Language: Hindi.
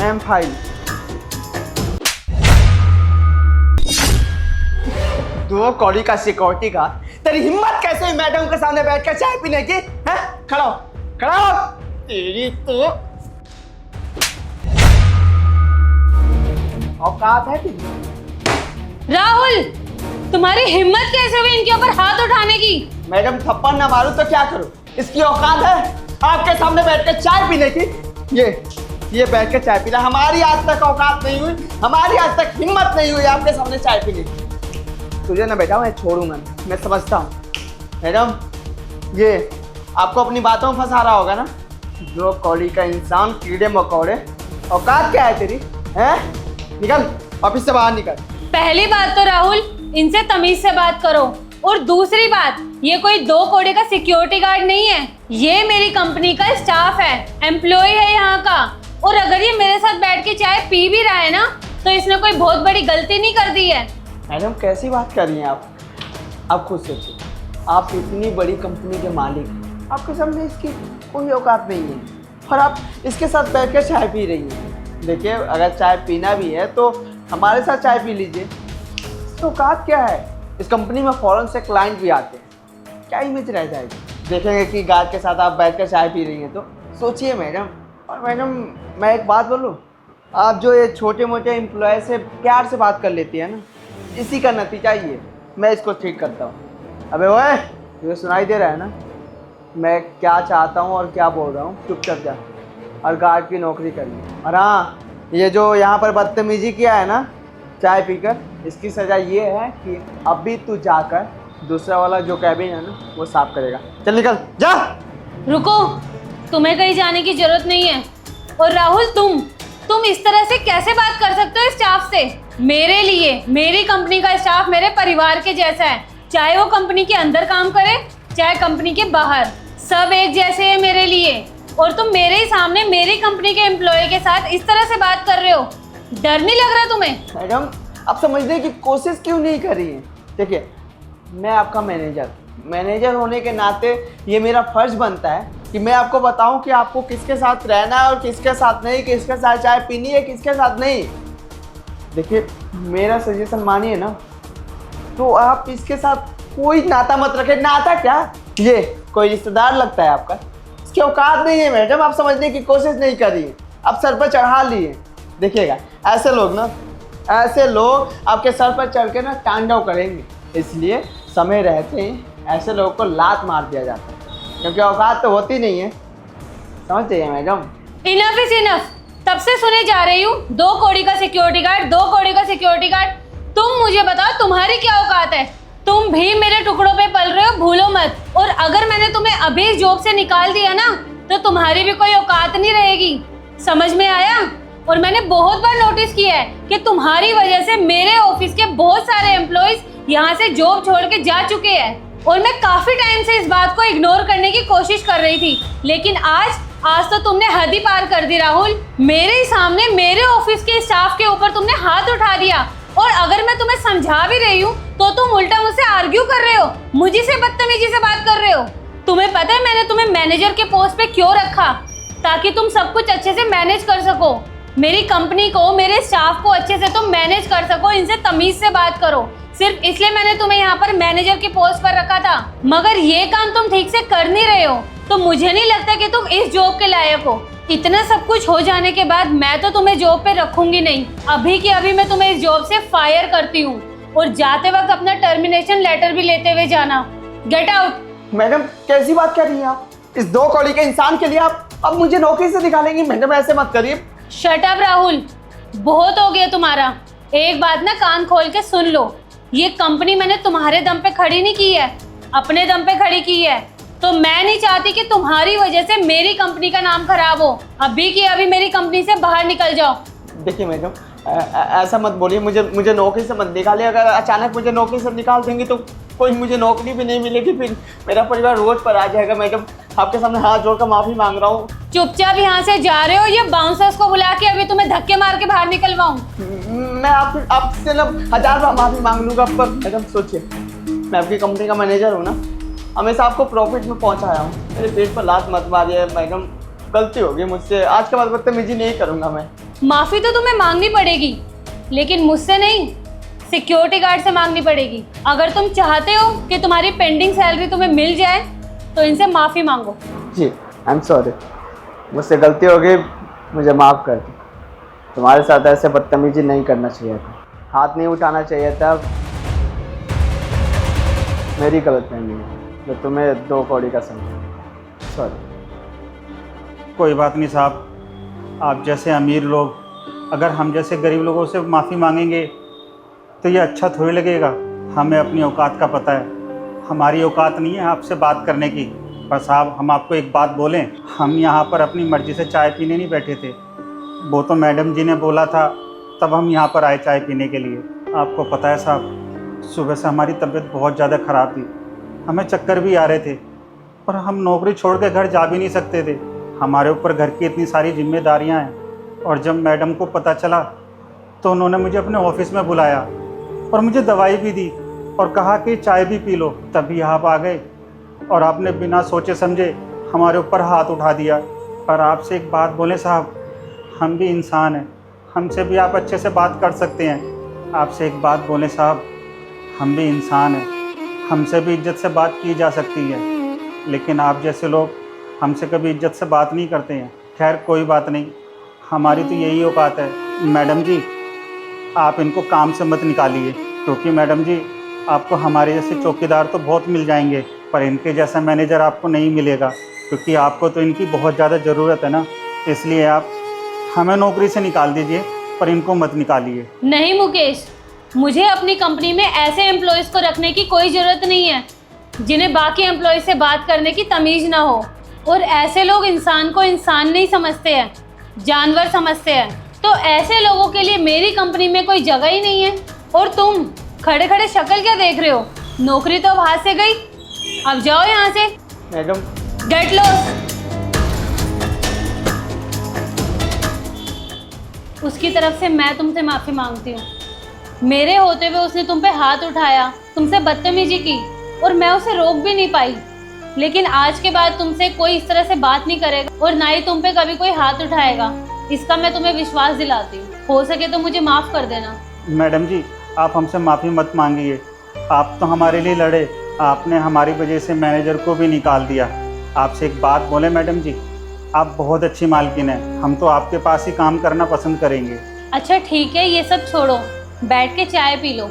M file. दो कौड़ी का सिक्योरिटी गार्ड, तेरी हिम्मत कैसे हुई मैडम के सामने बैठकर चाय पीने की? हैं? खड़ा हो, खड़ा हो। तेरी तो औकात है तेरी। राहुल, तुम्हारी हिम्मत कैसे हुई इनके ऊपर हाथ उठाने की? मैडम थप्पड़ ना मारूं तो क्या करूं? इसकी औकात है आपके सामने बैठकर चाय पीने की? ये बैठकर चाय पीना, हमारी आज तक औकात नहीं हुई, हमारी आज तक हिम्मत नहीं हुई आपके सामने चाय पीने की। तुझे ना बेटा मैं छोड़ूंगा, मैं समझता हूँ। मैडम ये आपको अपनी बातों में फंसा रहा होगा ना? जो कौड़ी का इंसान, कीड़े मकोड़े, औकात क्या है तेरी? हैं? निकल ऑफिस से बाहर निकल। पहली बात तो राहुल, इनसे तमीज से बात करो, और दूसरी बात, ये कोई दो कौड़े का सिक्योरिटी गार्ड नहीं है, ये मेरी कंपनी का स्टाफ है, एम्प्लॉय है यहाँ का। और अगर ये मेरे साथ बैठ के चाय पी भी रहा है ना, तो इसने कोई बहुत बड़ी गलती नहीं कर दी है। मैडम कैसी बात कर रही हैं आप खुद सोचिए, आप इतनी बड़ी कंपनी के मालिक हैं, आपके सामने इसकी कोई औकात नहीं है और आप इसके साथ बैठकर चाय पी रही हैं। देखिए अगर चाय पीना भी है तो हमारे साथ चाय पी लीजिए। तो औकात क्या है? इस कंपनी में फॉरेन से क्लाइंट भी आते हैं, क्या इमेज रह जाएगी? देखेंगे कि गार्ड के साथ आप बैठकर चाय पी रही हैं तो सोचिए मैडम। और मैडम मैं एक बात बोलूँ, आप जो ये छोटे मोटे एम्प्लॉय से प्यार से बात कर लेती है ना, इसी का नतीजा ये, मैं इसको ठीक करता हूँ। अबे ओए, तुझे सुनाई दे रहा है ना मैं क्या चाहता हूँ और क्या बोल रहा हूँ? चुपचाप जा और गार्ड की नौकरी करिए। और हाँ, ये जो यहाँ पर बदतमीजी किया है ना चाय पीकर, इसकी सज़ा ये है कि अभी तू जाकर दूसरा वाला जो कैबिन है ना वो साफ करेगा। चल निकल जा। रुको, तुम्हें कहीं जाने की जरूरत नहीं है। और राहुल, तुम इस तरह से कैसे बात कर सकते हो स्टाफ से? मेरे लिए मेरी कंपनी का स्टाफ मेरे परिवार के जैसा है, चाहे वो कंपनी के अंदर काम करे चाहे कंपनी के बाहर, सब एक जैसे है मेरे लिए। और तुम मेरे ही सामने मेरी कंपनी के एम्प्लॉय के साथ इस तरह से बात कर रहे हो, डर नहीं लग रहा तुम्हें? मैडम आप समझने की कोशिश क्यों नहीं कर रही हैं? देखिए मैं आपका मैनेजर होने के नाते ये मेरा फर्ज बनता है कि मैं आपको बताऊं कि आपको किसके साथ रहना है और किसके साथ नहीं, किसके साथ चाय पीनी है किसके साथ नहीं। देखिए मेरा सजेशन मानिए ना, तो आप इसके साथ कोई नाता मत रखें। नाता क्या, ये कोई रिश्तेदार लगता है आपका? इसकी औकात नहीं है मैडम, आप समझने की कोशिश नहीं कर रही है, आप सर पर चढ़ा लिए। देखिएगा ऐसे लोग आपके सर पर चढ़ के ना तांडव करेंगे, इसलिए समय रहते ही ऐसे लोगों को लात मार दिया जाता है, क्योंकि औकात तो होती नहीं है, समझ जाइए मैडम। इनफ इज इनफ, तब से सुने जा रही हूँ, दो कौड़ी का सिक्योरिटी गार्ड, दो कौड़ी का सिक्योरिटी गार्ड। तुम मुझे बताओ तुम्हारी क्या औकात है? तुम भी मेरे टुकड़ों पे पल रहे हो, भूलो मत। और अगर मैंने तुम्हें अभी जॉब से निकाल दिया ना, तो तुम्हारी भी कोई औकात नहीं रहेगी, समझ में आया? और मैंने बहुत बार नोटिस किया है कि तुम्हारी वजह से मेरे ऑफिस के बहुत सारे एम्प्लॉइज यहाँ से जॉब छोड़ के जा चुके हैं, और मैं काफी टाइम से इस बात को इग्नोर करने की कोशिश कर रही थी, लेकिन आज तो तुमने हद ही पार कर दी राहुल। मेरे ही सामने मेरे ऑफिस के स्टाफ के ऊपर तुमने हाथ उठा दिया, और अगर मैं तुम्हें समझा भी रही हूँ तो तुम उल्टा मुझसे आर्ग्यू कर रहे हो, मुझे से बदतमीजी से बात कर रहे हो। तुम्हें पता है मैंने तुम्हें मैनेजर के पोस्ट पे क्यों रखा? ताकि तुम सब कुछ अच्छे से मैनेज कर सको, मेरी कंपनी को, मेरे स्टाफ को अच्छे से तुम मैनेज कर सको, इनसे तमीज से बात करो। सिर्फ इसलिए मैंने तुम्हें यहाँ पर मैनेजर के पोस्ट पर रखा था, मगर ये काम तुम ठीक से कर नहीं रहे हो, तो मुझे नहीं लगता कि तुम इस जॉब के लायक हो। इतना सब कुछ हो जाने के बाद मैं तो तुम्हें जॉब पे रखूंगी नहीं, अभी की अभी मैं तुम्हें इस जॉब से फायर करती हूँ, और जाते वक्त अपना टर्मिनेशन लेटर भी लेते हुए जाना। Get out. मैडम कैसी बात कर रही हैं आप? इस दो कौड़ी के इंसान के लिए आप अब मुझे नौकरी से निकालेंगी? मैडम ऐसे मत करिए। शट अप राहुल, बहुत हो गया तुम्हारा। एक बात ना कान खोल के सुन लो, ये कंपनी मैंने तुम्हारे दम पे खड़ी नहीं की है, अपने दम पे खड़ी की है। तो मैं नहीं चाहती कि तुम्हारी वजह से मेरी कंपनी का नाम खराब हो। अभी की अभी मेरी कंपनी से बाहर निकल जाओ। देखिए मैडम ऐसा मत बोलिए, मुझे नौकरी से मत निकालिए। अगर अचानक मुझे नौकरी से निकाल देंगी तो कोई मुझे नौकरी भी नहीं मिलेगी, फिर मेरा परिवार रोड पर आ जाएगा। मैडम आपके सामने हाथ जोड़कर माफ़ी मांग रहा हूँ। चुपचाप यहाँ से जा रहे हो, ये बाउंसर्स को बुला के अभी तुम्हें धक्के मार के बाहर निकलवाऊं? मैं आपसे ना 1000 बार माफ़ी मांग लूँगा, पर मैडम सोचिए मैं आपकी कंपनी का मैनेजर हूँ ना, हमेशा आपको प्रॉफिट में पहुँचाया हूँ। मेरे पेट पर लात मत मारिए मैडम, गलती होगी मुझसे, आज के बाद बदतमीजी नहीं करूँगा मैं। माफ़ी तो तुम्हें मांगनी पड़ेगी, लेकिन मुझसे नहीं, सिक्योरिटी गार्ड से मांगनी पड़ेगी। अगर तुम चाहते हो कि तुम्हारी पेंडिंग सैलरी तुम्हें मिल जाए तो इनसे माफ़ी मांगो। जी आई एम सॉरी, मुझसे गलती हो गई, मुझे माफ़ कर दो। तुम्हारे साथ ऐसे बदतमीजी नहीं करना चाहिए था, हाथ नहीं उठाना चाहिए था। मेरी गलतफहमी है जो तुम्हें 2 कौड़ी का समझा। सॉरी। कोई बात नहीं साहब, आप जैसे अमीर लोग अगर हम जैसे गरीब लोगों से माफ़ी मांगेंगे तो ये अच्छा थोड़ी लगेगा। हमें अपनी औकात का पता है, हमारी औकात नहीं है आपसे बात करने की। पर साहब हम आपको एक बात बोलें, हम यहाँ पर अपनी मर्ज़ी से चाय पीने नहीं बैठे थे, वो तो मैडम जी ने बोला था तब हम यहाँ पर आए चाय पीने के लिए। आपको पता है साहब, सुबह से हमारी तबीयत बहुत ज़्यादा ख़राब थी, हमें चक्कर भी आ रहे थे, पर हम नौकरी छोड़ के घर जा भी नहीं सकते थे। हमारे ऊपर घर की इतनी सारी जिम्मेदारियाँ हैं। और जब मैडम को पता चला तो उन्होंने मुझे अपने ऑफिस में बुलाया और मुझे दवाई भी दी और कहा कि चाय भी पी लो। तभी आप आ गए और आपने बिना सोचे समझे हमारे ऊपर हाथ उठा दिया। पर आपसे एक बात बोलें साहब, हम भी इंसान हैं, हमसे भी आप अच्छे से बात कर सकते हैं। आपसे एक बात बोलें साहब, हम भी इंसान हैं, हमसे भी इज्जत से बात की जा सकती है, लेकिन आप जैसे लोग हमसे कभी इज्जत से बात नहीं करते हैं। खैर कोई बात नहीं, हमारी तो यही औकात है। मैडम जी आप इनको काम से मत निकालिए, क्योंकि मैडम जी आपको हमारे जैसे चौकीदार तो बहुत मिल जाएंगे, पर इनके जैसा मैनेजर आपको नहीं मिलेगा, क्योंकि आपको तो इनकी बहुत ज़्यादा ज़रूरत है ना। इसलिए आप हमें नौकरी से निकाल दीजिए, पर इनको मत निकालिए। नहीं मुकेश, मुझे अपनी कंपनी में ऐसे एम्प्लॉयज़ को रखने की कोई ज़रूरत नहीं है जिन्हें बाकी एम्प्लॉय से बात करने की तमीज़ ना हो। और ऐसे लोग इंसान को इंसान नहीं समझते हैं, जानवर समझते हैं। तो ऐसे लोगों के लिए मेरी कंपनी में कोई जगह ही नहीं है। और तुम खड़े खड़े शक्ल क्या देख रहे हो? नौकरी तो अब हाथ से गई, अब जाओ यहाँ से। Madam get lost. उसकी तरफ से मैं तुमसे माफ़ी मांगती हूँ। मेरे होते हुए उसने तुम पे हाथ उठाया, तुमसे बदतमीजी की और मैं उसे रोक भी नहीं पाई। लेकिन आज के बाद तुमसे कोई इस तरह से बात नहीं करेगा और ना ही तुम पे कभी कोई हाथ उठाएगा, इसका मैं तुम्हें विश्वास दिलाती हूँ। हो सके तो मुझे माफ़ कर देना। मैडम जी आप हमसे माफ़ी मत मांगिए, आप तो हमारे लिए लड़े, आपने हमारी वजह से मैनेजर को भी निकाल दिया। आपसे एक बात बोले मैडम जी, आप बहुत अच्छी मालकिन हैं, हम तो आपके पास ही काम करना पसंद करेंगे। अच्छा ठीक है, ये सब छोड़ो, बैठ के चाय पी लो।